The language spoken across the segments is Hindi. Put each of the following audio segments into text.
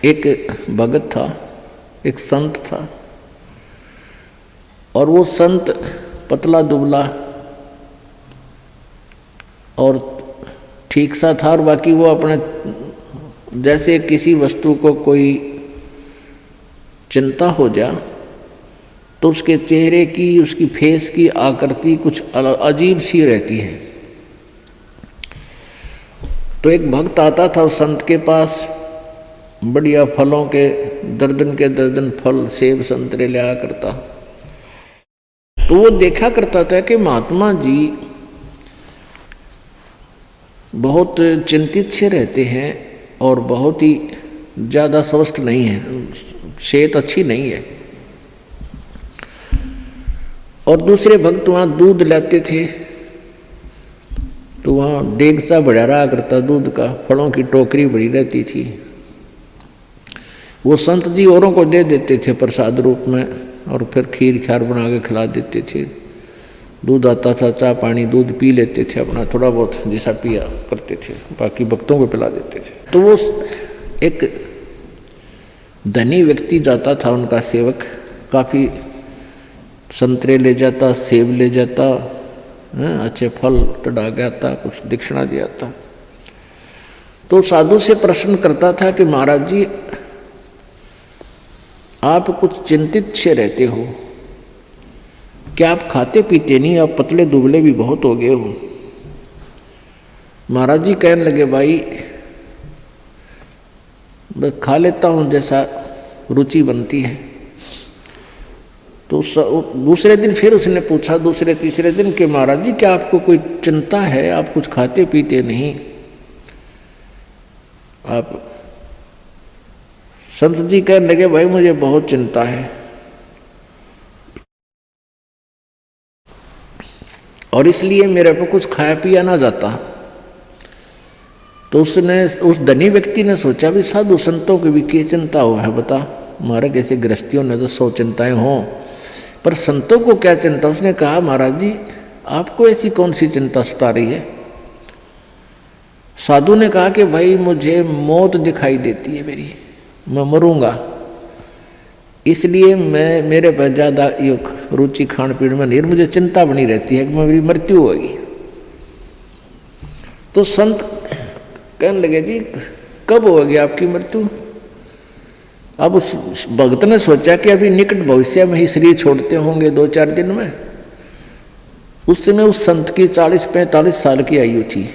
एक भगत था, एक संत था, और वो संत पतला दुबला और ठीक सा था, और बाकी वो अपने जैसे किसी वस्तु को कोई चिंता हो जा तो उसके चेहरे की, उसकी फेस की आकृति कुछ अजीब सी रहती है। तो एक भक्त आता था उस संत के पास, बढ़िया फलों के दर्जन फल, सेब संतरे ले आया करता। तो वो देखा करता था कि महात्मा जी बहुत चिंतित से रहते हैं और बहुत ही ज़्यादा स्वस्थ नहीं है, सेहत अच्छी नहीं है। और दूसरे भक्त वहाँ दूध लाते थे तो वहाँ डेग सा बढ़ा रहा करता दूध का, फलों की टोकरी बड़ी रहती थी। वो संत जी औरों को दे देते थे प्रसाद रूप में, और फिर खीर खार बना के खिला देते थे। दूध आता था, चाय पानी दूध पी लेते थे, अपना थोड़ा बहुत जैसा पिया करते थे, बाकी भक्तों को पिला देते थे। तो वो एक धनी व्यक्ति जाता था, उनका सेवक, काफ़ी संतरे ले जाता, सेब ले जाता, अच्छे फल चढ़ा के आता, कुछ दक्षिणा दिया था। तो साधु से प्रश्न करता था कि महाराज जी आप कुछ चिंतित से रहते हो, क्या आप खाते पीते नहीं, आप पतले दुबले भी बहुत हो गए हो। महाराज जी कहने लगे भाई बस खा लेता हूँ जैसा रुचि बनती है। तो दूसरे दिन फिर उसने पूछा, दूसरे तीसरे दिन कि महाराज जी क्या आपको कोई चिंता है, आप कुछ खाते पीते नहीं। आप संत जी कहने लगे भाई मुझे बहुत चिंता है, और इसलिए मेरे को कुछ खाया पिया ना जाता। तो उसने, उस धनी व्यक्ति ने सोचा भी साधु संतों की भी क्या चिंता हो है बता, हमारे कैसे गृहस्थियों ने तो 100 चिंताएं हों, पर संतों को क्या चिंता। उसने कहा महाराज जी आपको ऐसी कौन सी चिंता सता रही है। साधु ने कहा कि भाई मुझे मौत दिखाई देती है मेरी, मैं मरूंगा, इसलिए मेरे पर ज़्यादा रुचि खान पीन में नहीं, मुझे चिंता बनी रहती है कि मेरी मृत्यु होगी। तो संत कहने लगे जी कब होगी आपकी मृत्यु। अब उस भक्त ने सोचा कि अभी निकट भविष्य में ही शरीर छोड़ते होंगे 2-4 दिन में। उस समय उस संत की 40-45 साल की आयु थी।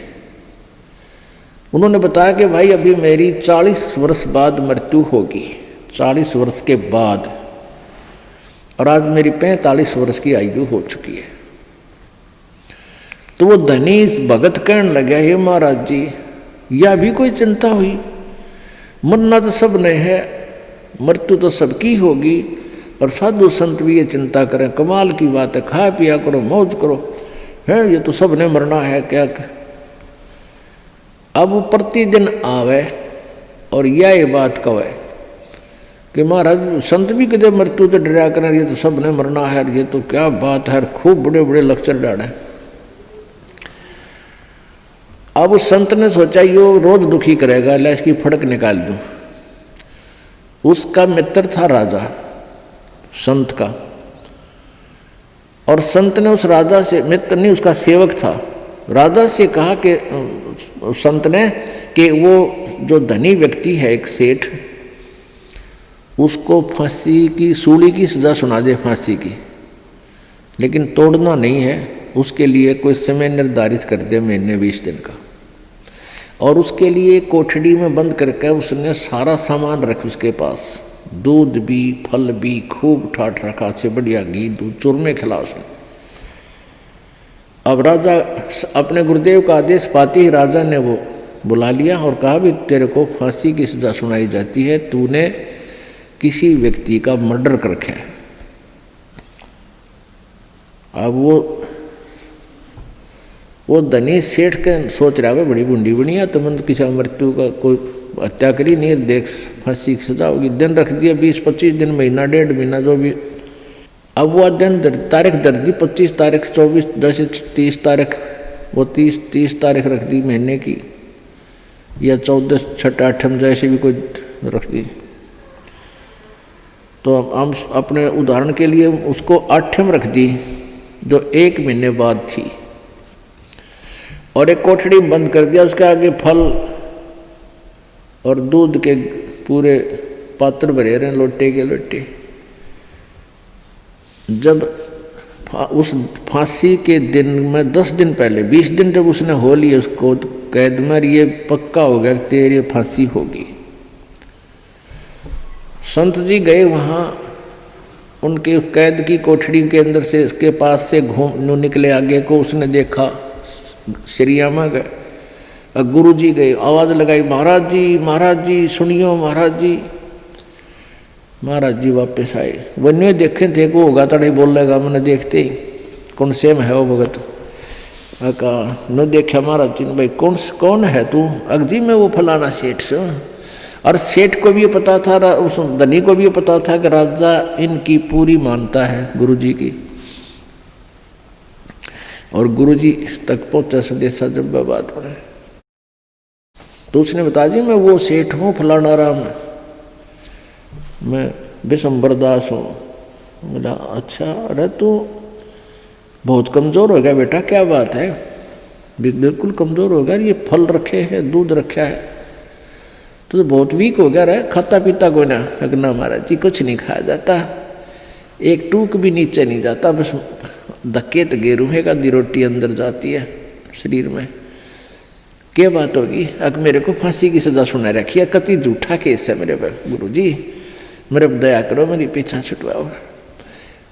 उन्होंने बताया कि भाई अभी मेरी 40 वर्ष बाद मृत्यु होगी, 40 वर्ष के बाद, और आज मेरी 45 वर्ष की आयु हो चुकी है। तो वो धनी भगत कहने लगा हे महाराज जी यह भी कोई चिंता हुई, मरना तो सब ने है, मृत्यु तो सबकी होगी, और साधु संत भी ये चिंता करें, कमाल की बात है, खा पिया करो, मौज करो, है ये तो सब ने मरना है क्या। अब वो प्रतिदिन आवे और यह बात कहे कि महाराज संत भी कदे मृत्यु तो डरा करें, ये तो सब ने मरना है, ये तो क्या बात है, खूब बड़े बड़े लेक्चर डाले। अब उस संत ने सोचा यो रोज दुखी करेगा, ला इसकी फड़क निकाल दूं। उसका मित्र था राजा, संत का, और संत ने उस राजा से, मित्र नहीं उसका सेवक था, राजा से कहा कि संत ने कि वो जो धनी व्यक्ति है एक सेठ, उसको फांसी की, सूली की सजा सुना दे, फांसी की, लेकिन तोड़ना नहीं है, उसके लिए कोई समय निर्धारित कर दे, महीने 20 दिन का। और उसके लिए कोठड़ी में बंद करके उसने सारा सामान रख उसके पास, दूध भी फल भी खूब ठाठ रखा, अच्छे बढ़िया घी दूध चूरमे खिला उसने। अब राजा अपने गुरुदेव का आदेश पाते ही राजा ने वो बुला लिया और कहा भी तेरे को फांसी की सजा सुनाई जाती है, तूने किसी व्यक्ति का मर्डर कर रखा है। अब वो धनी सेठ के सोच रहा है बड़ी बुंडी बनिया, तो मन किसी मृत्यु का कोई हत्या करी नहीं, देख फांसी की सजा होगी, दिन रख दिया 20-25 दिन, महीना 1.5 महीना जो भी। अब वो दिन तारीख दर दी, 25 तारीख 24 10 30 तारीख, वो 30 तारीख रख दी महीने की, या 14 6 8 जैसे भी कोई रख दी। तो हम अपने उदाहरण के लिए उसको आठम रख दी जो 1 महीने बाद थी, और एक कोठड़ी में बंद कर दिया, उसके आगे फल और दूध के पूरे पात्र भरे रहे लोटे के लोटे। जब उस फांसी के दिन में 10 दिन पहले 20 दिन जब उसने हो लिया उसको कैद में, ये पक्का हो गया तेरी फांसी होगी। संत जी गए वहाँ, उनके कैद की कोठड़ी के अंदर से इसके पास से घूम निकले आगे को, उसने देखा श्रीयामा गए। गुरु जी गए, आवाज़ लगाई, महाराज जी सुनियो महाराज जी। महाराज जी वापस आए, वन्य देखे थे को होगा तड़े बोल लेगा, मैंने देखते ही कौन से में है वो भगत। कहा न देखा महाराज जी ने, भाई कौन है तू? अगजी में वो फलाना सेठ से। और सेठ को भी पता था, उस धनी को भी पता था कि राजा इनकी पूरी मानता है गुरु जी की, और गुरु जी तक पहुंचा संदेशा जब बात पड़े। तो उसने बताया जी मैं वो सेठ हूँ फलाना राम, मैं विशंबर दास हूँ। बोला अच्छा, अरे तू बहुत कमज़ोर हो गया बेटा, क्या बात है? बिल्कुल कमज़ोर हो गया, ये फल रखे हैं, दूध रखा है, तो बहुत वीक हो गया रहा, खाता पीता कोई ना। अगना महाराज जी कुछ नहीं खाया जाता, एक टूक भी नीचे नहीं जाता, बस धक्के तो गेरूहे का दी रोटी अंदर जाती है शरीर में। क्या बात होगी? अब मेरे को फांसी की सजा सुना रखी है, कति झूठा केस है मेरे पर, गुरु जी मेरे दया करो, मेरी पीछा छुटवाओ।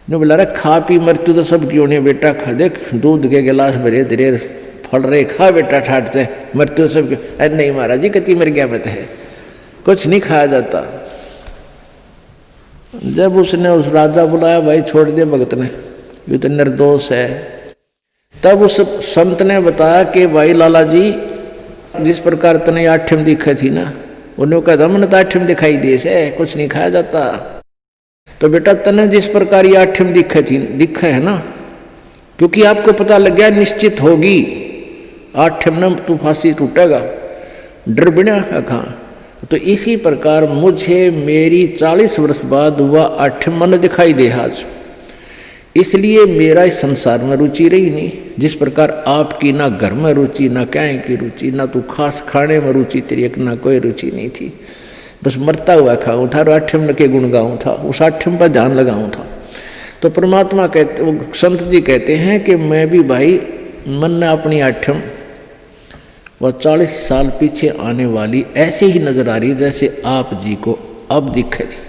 ने बोला रहा खा पी मृत्यु तो सब क्यों नहीं बेटा, खा देख दूध के गिलास भरे धीरे फल रहे, खा बेटा ठाट से, मृत्यु सब क्यों? अरे नहीं महाराज जी कति मर गया मत है, कुछ नहीं खाया जाता। जब उसने उस राजा बुलाया, भाई छोड़ दिया भगत ने, ये तो निर्दोष है। तब उस संत ने बताया कि भाई लाला जी जिस प्रकार तने आठम दिखा थी ना, उन्होंने कहा था मैंने तो आठम दिखाई दिए से, कुछ नहीं खाया जाता। तो बेटा तने जिस प्रकार ये आठम दिखा है ना, क्योंकि आपको पता लग गया निश्चित होगी आठम न तू फांसी टूटेगा, डर बिना कहाँ। तो इसी प्रकार मुझे मेरी 40 वर्ष बाद हुआ आठम मन दिखाई दे आज, इसलिए मेरा इस संसार में रुचि रही नहीं। जिस प्रकार आपकी ना घर में रुचि, ना क्या की रुचि, ना तू खास खाने में रुचि तेरी, एक ना कोई रुचि नहीं थी, बस मरता हुआ खाऊं था और आठम के गुण गाऊं था, उस आठम पर ध्यान लगाऊं था। तो परमात्मा कहते, संत जी कहते हैं कि मैं भी भाई मन ने अपनी आठम वह 40 साल पीछे आने वाली ऐसे ही नजर आ रही जैसे आप जी को अब दिखे थी।